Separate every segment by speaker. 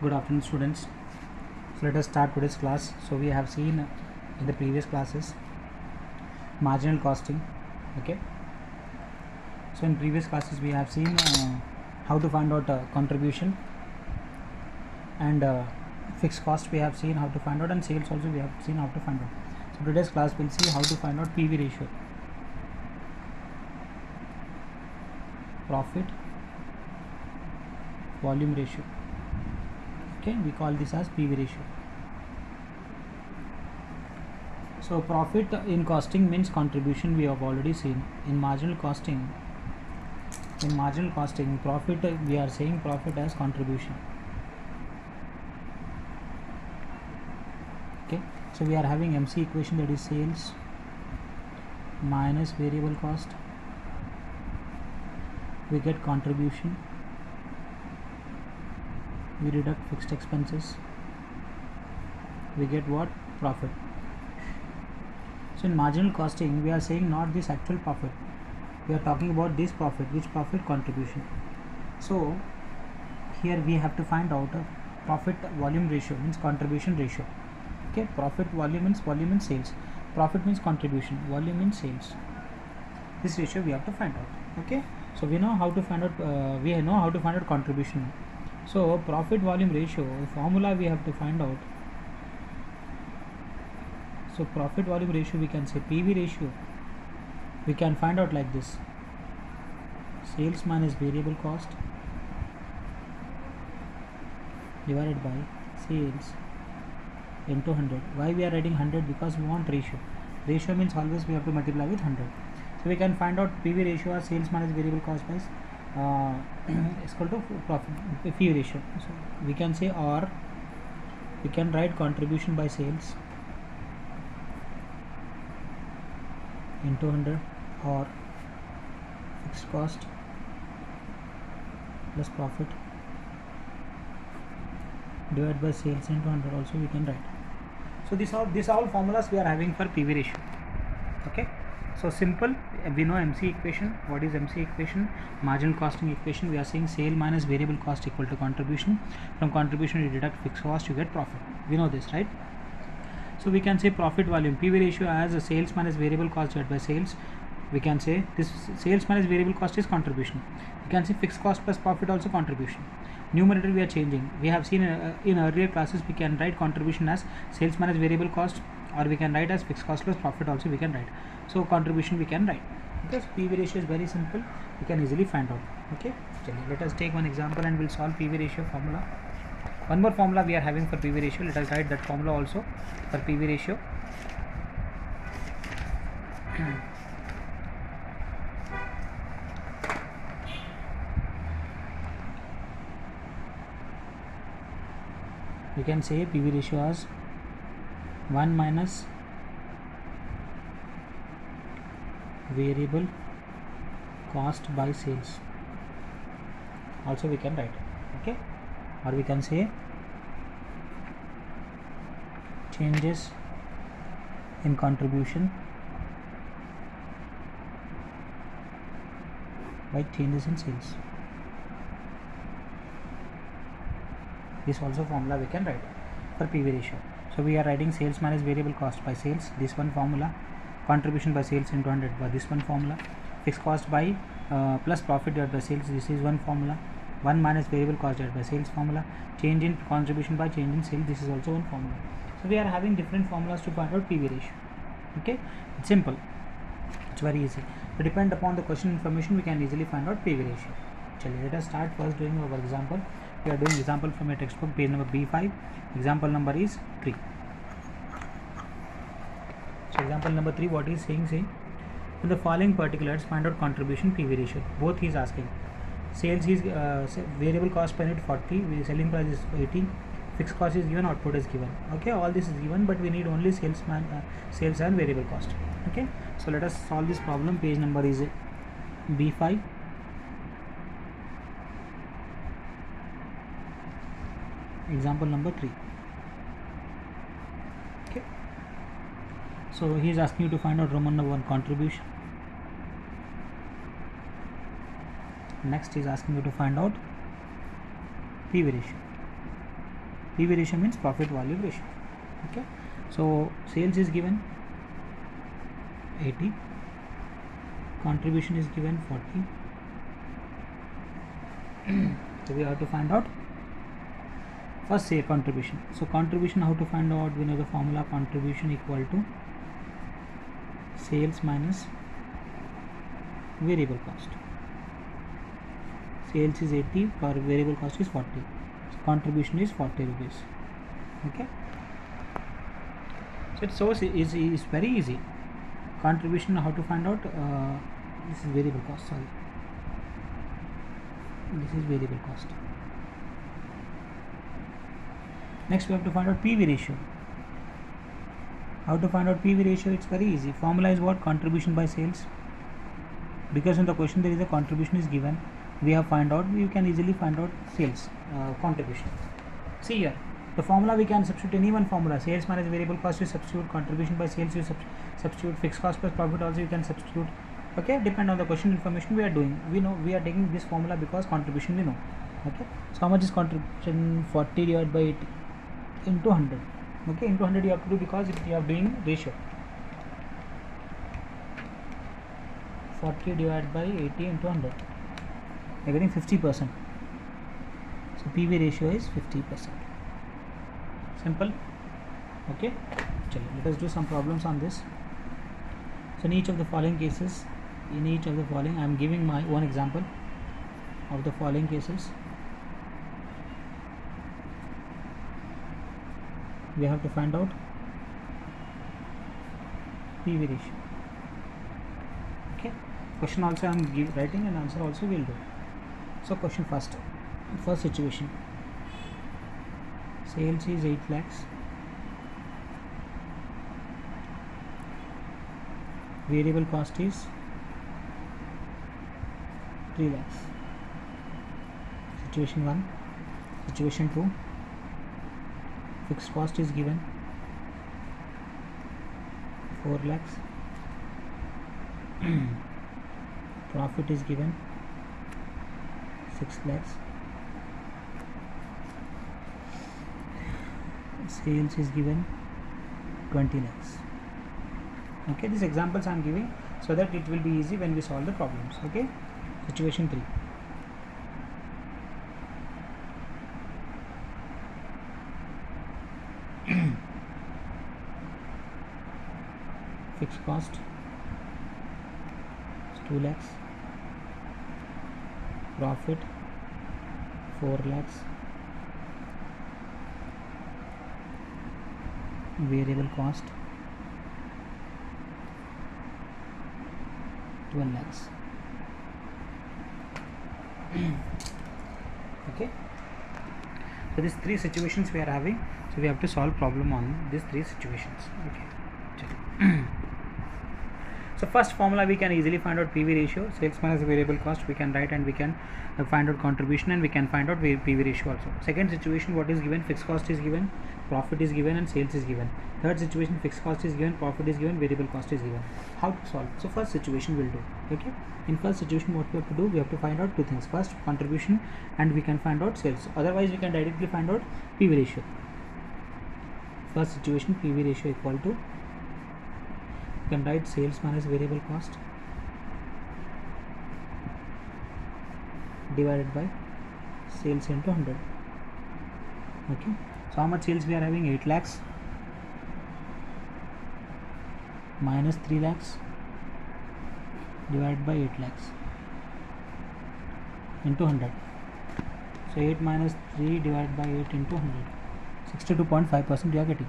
Speaker 1: Good afternoon, students. So let us start today's class. So we have seen in the previous classes marginal costing. Okay. So in previous classes we have seen how to find out contribution and fixed cost. We have seen how to find out, and sales also we have seen how to find out. So today's class we'll see how to find out PV ratio, profit volume ratio. Okay, we call this as PV ratio. So profit in costing means contribution, we have already seen. In marginal costing, profit, we are saying profit as contribution. Okay, so we are having MC equation, that is sales minus variable cost, we get contribution, we deduct fixed expenses, we get what? Profit. So in marginal costing we are saying not this actual profit, we are talking about this profit. Which profit? Contribution. So here we have to find out profit volume ratio, means contribution ratio. Okay, profit volume means sales, profit means contribution, volume means sales. This ratio we have to find out. Okay, so we know how to find out contribution. So profit volume ratio formula we have to find out. So profit volume ratio, we can say PV ratio, we can find out like this: sales minus variable cost divided by sales into 100. Why we are writing 100? Because we want ratio. Ratio means always we have to multiply with 100. So we can find out PV ratio as sales minus variable cost by is equal to profit PV ratio. So we can say, or we can write contribution by sales into 100, or fixed cost plus profit divided by sales into 100 also we can write. So these all formulas we are having for PV ratio. Okay, so simple. We know MC equation. What is MC equation? Marginal costing equation. We are saying sale minus variable cost equal to contribution. From contribution you deduct fixed cost, you get profit. We know this, right? So we can say profit volume PV ratio as a sales minus variable cost divided by sales. We can say this sales minus variable cost is contribution. We can say fixed cost plus profit also contribution. Numerator we are changing. We have seen in earlier classes we can write contribution as sales minus variable cost, or we can write as fixed cost plus profit also we can write. So contribution we can write. Because PV ratio is very simple, we can easily find out. Okay, let us take one example and we'll solve PV ratio formula. One more formula we are having for PV ratio. Let us write that formula also for PV ratio. We can say PV ratio as 1 minus variable cost by sales. Also we can write. Okay, or we can say changes in contribution by changes in sales. This also formula we can write for PV ratio. So we are writing sales minus variable cost by sales, this one formula. Contribution by sales into 100 by this one formula. Fixed cost by plus profit divided by sales, this is one formula. 1 minus variable cost divided by sales formula. Change in contribution by change in sales, this is also one formula. So we are having different formulas to find out PV ratio. Okay, it's simple, it's very easy. So depend upon the question information we can easily find out PV ratio. Let us start first doing our example. We are doing example from a textbook, page number B5. Example number is 3. So example number 3, what is saying? In the following particulars find out contribution PV ratio. Both he is asking. Sales is variable cost per unit 40, selling price is 80, fixed cost is given, output is given. Okay, all this is given, but we need only sales and variable cost. Okay, so let us solve this problem. Page number is B5. Example number 3. Okay, so he is asking you to find out Roman number 1, contribution. Next is asking you to find out PV ratio. PV ratio means profit volume ratio. Okay, so sales is given 80, contribution is given 40. So we have to find out first say contribution. So contribution, how to find out? We know the formula: contribution equal to sales minus variable cost. Sales is 80, per variable cost is 40. So contribution is 40 rupees. Okay, so it's so easy, it's very easy. Contribution, how to find out? This is variable cost, sorry, this is variable cost. Next we have to find out PV ratio. How to find out PV ratio? It's very easy. Formula is what? Contribution by sales. Because in the question there is a contribution is given, we have find out, we can easily find out sales contribution. See here, the formula we can substitute any one formula. Sales minus variable cost you substitute, contribution by sales you substitute, fixed cost plus profit also you can substitute. Okay, depend on the question information we are doing. We know we are taking this formula because contribution we know. Okay, so how much is contribution? 40 divided by 80 into 100. Okay, into 100 you have to do because you are doing ratio. 40 divided by 80 into 100, you are getting 50%. So PV ratio is 50%. Simple. Okay, let us do some problems on this. So in each of the following cases, I am giving my one example of the following cases. We have to find out PV ratio. Okay, question also I am writing and answer also will do. So question first situation, sales is 8 lakhs, variable cost is 3 lakhs. Situation 1. Situation 2, fixed cost is given 4 lakhs, profit is given 6 lakhs, sales is given 20 lakhs. Okay, these examples I am giving so that it will be easy when we solve the problems. Okay, situation 3. Fixed cost is 2 lakhs, profit 4 lakhs, variable cost 12 lakhs. Okay, so these three situations we are having, so we have to solve problem on these three situations. Okay, so first formula we can easily find out PV ratio, sales minus variable cost we can write, and we can find out contribution, and we can find out PV ratio also. Second situation, what is given? Fixed cost is given, profit is given, and sales is given. Third situation, fixed cost is given, profit is given, variable cost is given. How to solve? So first situation will do. Okay, in first situation what we have to do, we have to find out two things. First contribution, and we can find out sales. Otherwise we can directly find out PV ratio. First situation, PV ratio equal to, you can write sales minus variable cost divided by sales into 100. Okay, so how much sales we are having? 8 lakhs minus 3 lakhs divided by 8 lakhs into 100. So 8 minus 3 divided by 8 into 100, 62.5% you are getting.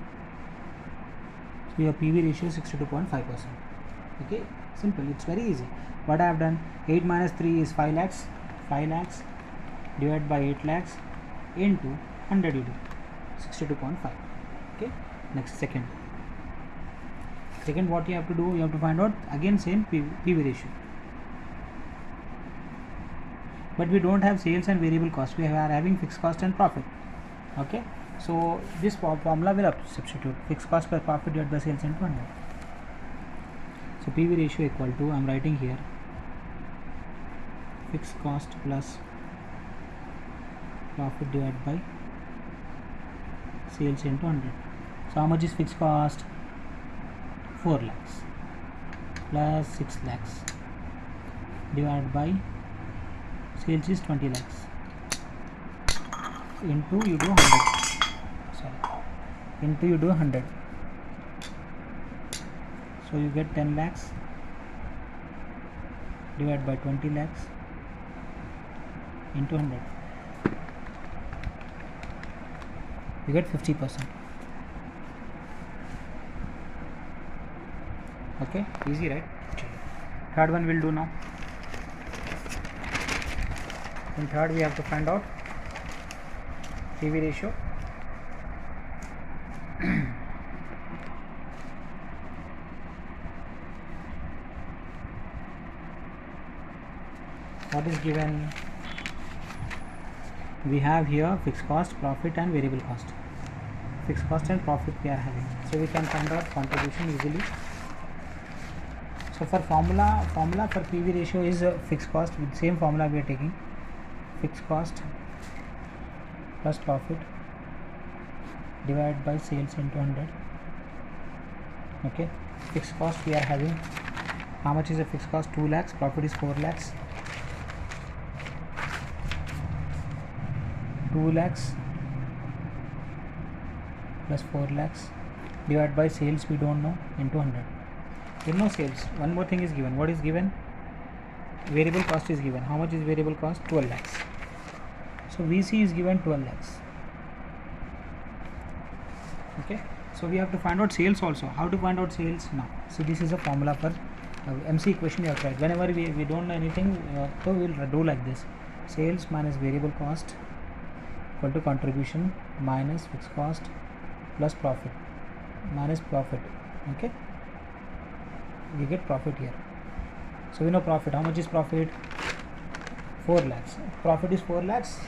Speaker 1: So your PV ratio is 62.5%. Okay, simple, it's very easy. What I have done, 8 minus 3 is 5 lakhs, 5 lakhs divided by 8 lakhs into 100 you do, 62.5. Okay, next second what you have to do, you have to find out again same PV ratio, but we don't have sales and variable cost, we are having fixed cost and profit. Okay, so this formula will substitute fixed cost plus profit divided by sales into 100. So PV ratio equal to, I am writing here, fixed cost plus profit divided by sales into 100. So how much is fixed cost? 4 lakhs plus 6 lakhs divided by sales is 20 lakhs into you do 100. Sorry, into you do 100. So you get 10 lakhs divided by 20 lakhs into 100. You get 50%. Okay, easy, right? Third one we'll do now. In third we have to find out PV ratio. What is given? We have here fixed cost, profit and variable cost. Fixed cost and profit we are having, so we can find out contribution easily. So for formula for PV ratio is fixed cost. With same formula we are taking fixed cost plus profit divided by sales into 100. Okay, fixed cost we are having, how much is the fixed cost? 2 lakhs. Profit is 4 lakhs. 2 lakhs plus 4 lakhs divided by sales we don't know into 100. We know sales. One more thing is given. What is given? Variable cost is given. How much is variable cost? 12 lakhs. So VC is given 12 lakhs. Okay, so we have to find out sales also. How to find out sales now? So this is a formula for MC equation you have tried. Whenever we don't know anything, so we will do like this: sales minus variable cost equal to contribution minus fixed cost plus profit minus profit. Okay, we get profit here. So we know profit. How much is profit? 4 lakhs. Profit is 4 lakhs.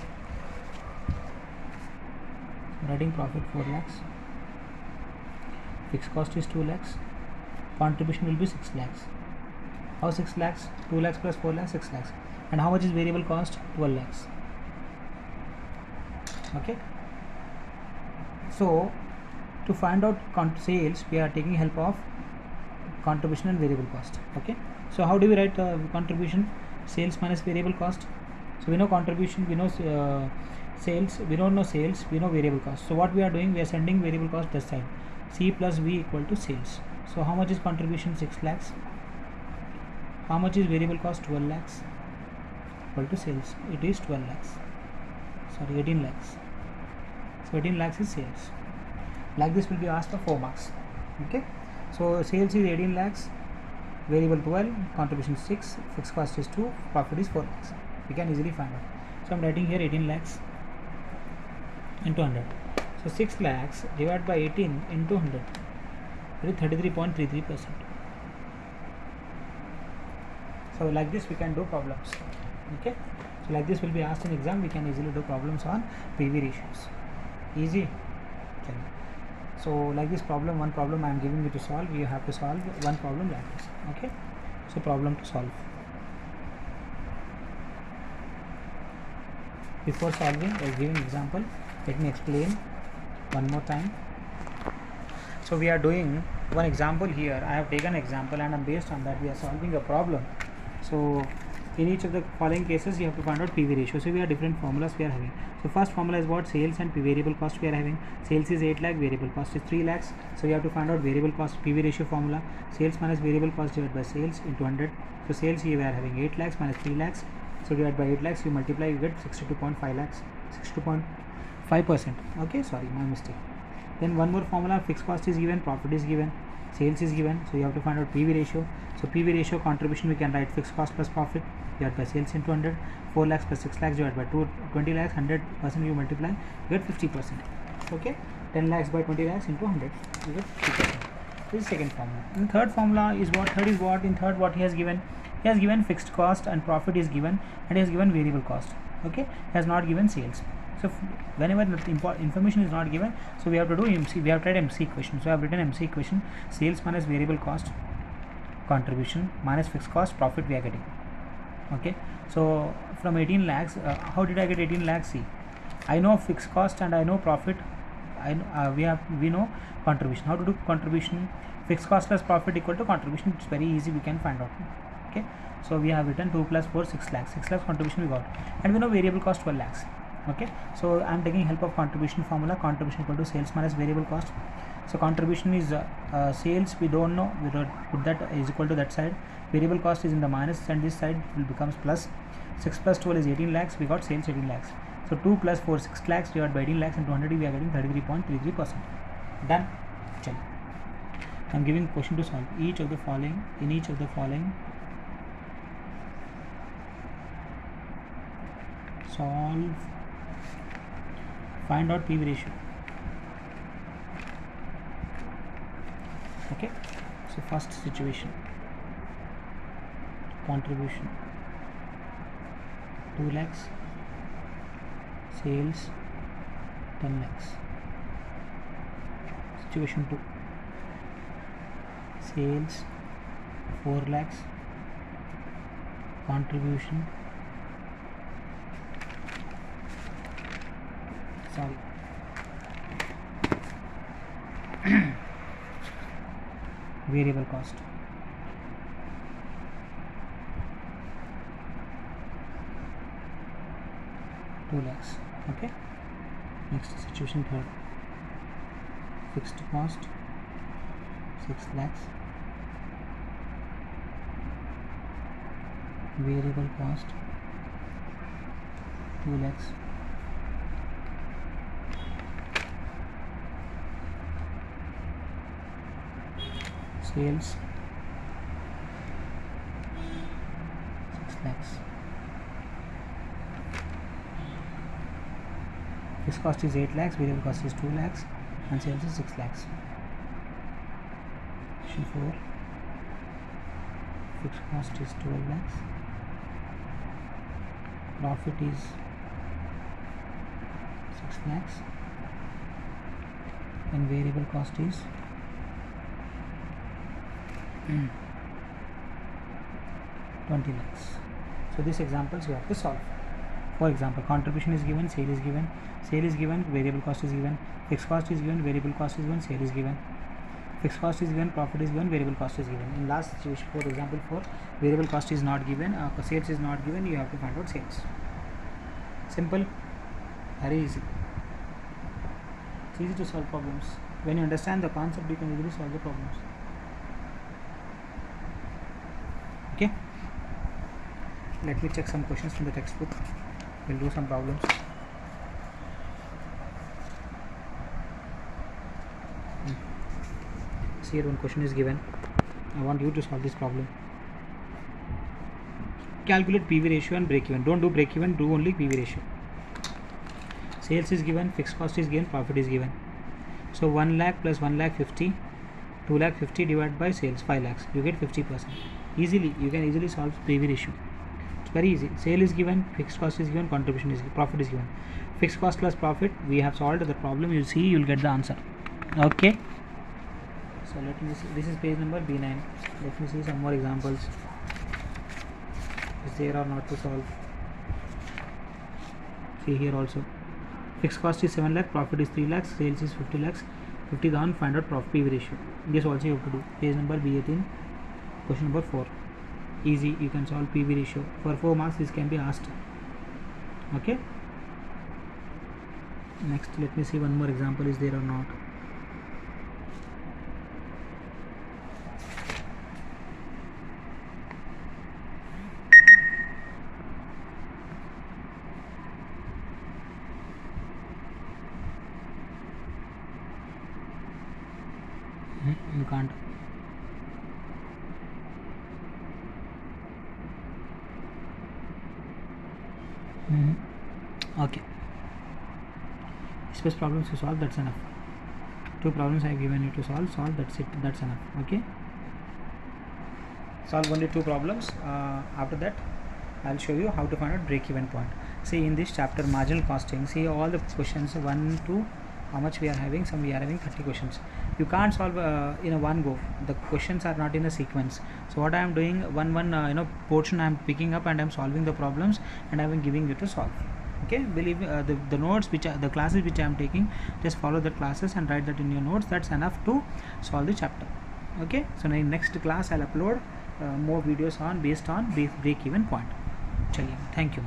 Speaker 1: Writing profit 4 lakhs. Fixed cost is 2 lakhs. Contribution will be 6 lakhs. How 6 lakhs? 2 lakhs plus 4 lakhs, 6 lakhs. And how much is variable cost? 12 lakhs. Okay. So to find out sales, we are taking help of contribution and variable cost. Okay. So how do we write contribution? Sales minus variable cost. So we know contribution, we know sales, we don't know sales, we know variable cost. So what we are doing, we are sending variable cost this side. C plus V equal to sales. So how much is contribution? 6 lakhs. How much is variable cost? 12 lakhs equal to sales. It is 12 lakhs. Sorry, 18 lakhs. So 18 lakhs is sales. Like this will be asked for 4 marks. Okay. So sales is 18 lakhs, variable 12, contribution 6, fixed cost is 2, profit is 4 lakhs. We can easily find out. So I am writing here 18 lakhs into 100. So 6 lakhs divided by 18 into 100. It is 33.33%. So like this we can do problems. Okay. So like this will be asked in exam. We can easily do problems on PV ratios. Easy. Okay. So like this problem, one problem I am giving you to solve. You have to solve one problem like this. Okay. So problem to solve. Before solving or giving example, let me explain one more time. So we are doing one example here. I have taken example and based on that we are solving a problem. So in each of the following cases you have to find out PV ratio. So we have different formulas we are having. So first formula is what? Sales and variable cost we are having. Sales is 8 lakh, variable cost is 3 lakhs. So you have to find out variable cost PV ratio formula. Sales minus variable cost divided by sales into 100. So sales here we are having 8 lakhs minus 3 lakhs. So divided by 8 lakhs, you multiply, you get 62.5 lakhs, 62.5%. Okay, sorry, my mistake. Then one more formula, fixed cost is given, profit is given, sales is given. So you have to find out PV ratio. So PV ratio contribution we can write fixed cost plus profit divided by sales into 100. 4 lakhs plus 6 lakhs divided by 20 lakhs, 100% you multiply, you get 50%. Okay, 10 lakhs by 20 lakhs into 100, you get 50%. This is second formula. And third formula is what? Third is what? In third, what he has given? He has given fixed cost and profit is given, and he has given variable cost. Okay, he has not given sales. So whenever the information is not given, so we have to do MC. We have tried MC equation. So I have written MC equation: sales minus variable cost, contribution minus fixed cost, profit we are getting. Okay, so from 18 lakhs, how did I get 18 lakhs? See, I know fixed cost and I know profit we know contribution. How to do contribution? Fixed cost plus profit equal to contribution. It's very easy, we can find out. Okay, so we have written 2 plus 4, 6 lakhs. 6 lakhs contribution we got, and we know variable cost 12 lakhs. Okay, so I'm taking help of contribution formula. Contribution equal to sales minus variable cost. So contribution is sales, we don't know, we don't put that is equal to that side. Variable cost is in the minus, and this side will becomes plus. 6 plus 12 is 18 lakhs. We got sales 18 lakhs. So 2 plus 4, 6 lakhs divided by 18 lakhs and 200, we are getting 33.33%. Done. Chal. I'm giving question to solve. In each of the following, solve, find out PV ratio. Okay, so first situation, contribution 2 lakhs, sales 10 lakhs. Situation 2, sales 4 lakhs, contribution variable cost. $2 lakhs. Okay, next situation third, fixed cost 6 lakhs, variable cost 2 lakhs, sales 6 lakhs. Fixed cost is 8 lakhs, variable cost is 2 lakhs, and sales is 6 lakhs. Question 4, fixed cost is 12 lakhs, profit is 6 lakhs, and variable cost is 20 lakhs. So these examples you have to solve. For example, contribution is given, sale is given, variable cost is given, fixed cost is given, variable cost is given, sale is given, fixed cost is given, profit is given, variable cost is given. In last situation, for example 4, variable cost is not given, sales is not given, you have to find out sales. Simple, very easy. It's easy to solve problems. When you understand the concept, you can easily solve the problems. Okay, let me check some questions from the textbook. We'll do some problems. See, here one question is given. I want you to solve this problem. Calculate PV ratio and break even. Don't do break even, do only PV ratio. Sales is given, fixed cost is given, profit is given. So 1 lakh plus 1 lakh 50, 2 lakh 50 divided by sales 5 lakhs, you get 50%. Easily, you can easily solve PV ratio. It's very easy. Sale is given, fixed cost is given, contribution is given, profit is given. Fixed cost plus profit, we have solved the problem. You see, you'll get the answer. Okay. So let me see. This is page number B9. Let me see some more examples. Is there or not to solve? See here also. Fixed cost is 7 lakh, profit is 3 lakhs, sales is 50 lakhs. 50,000, find out profit PV ratio. This also you have to do. Page number B18. Question number 4. Easy, you can solve PV ratio. For 4 marks, this can be asked. Okay. Next, let me see one more example. Is there or not? You can't. Okay. Space problems to solve, that's enough. 2 problems I have given you to solve, that's it, that's enough. Okay. Solve only 2 problems. After that, I'll show you how to find out break-even point. See, in this chapter, marginal costing, see all the questions 1 to how much we are having. Some we are having 30 questions. You can't solve in a one go. The questions are not in a sequence. So what I am doing, one portion I am picking up and I am solving the problems and I am giving you to solve. Okay, believe me, the notes which the classes which I am taking, just follow the classes and write that in your notes. That's enough to solve the chapter. Okay, so in next class I'll upload more videos on based on break even point. Chaliye, thank you.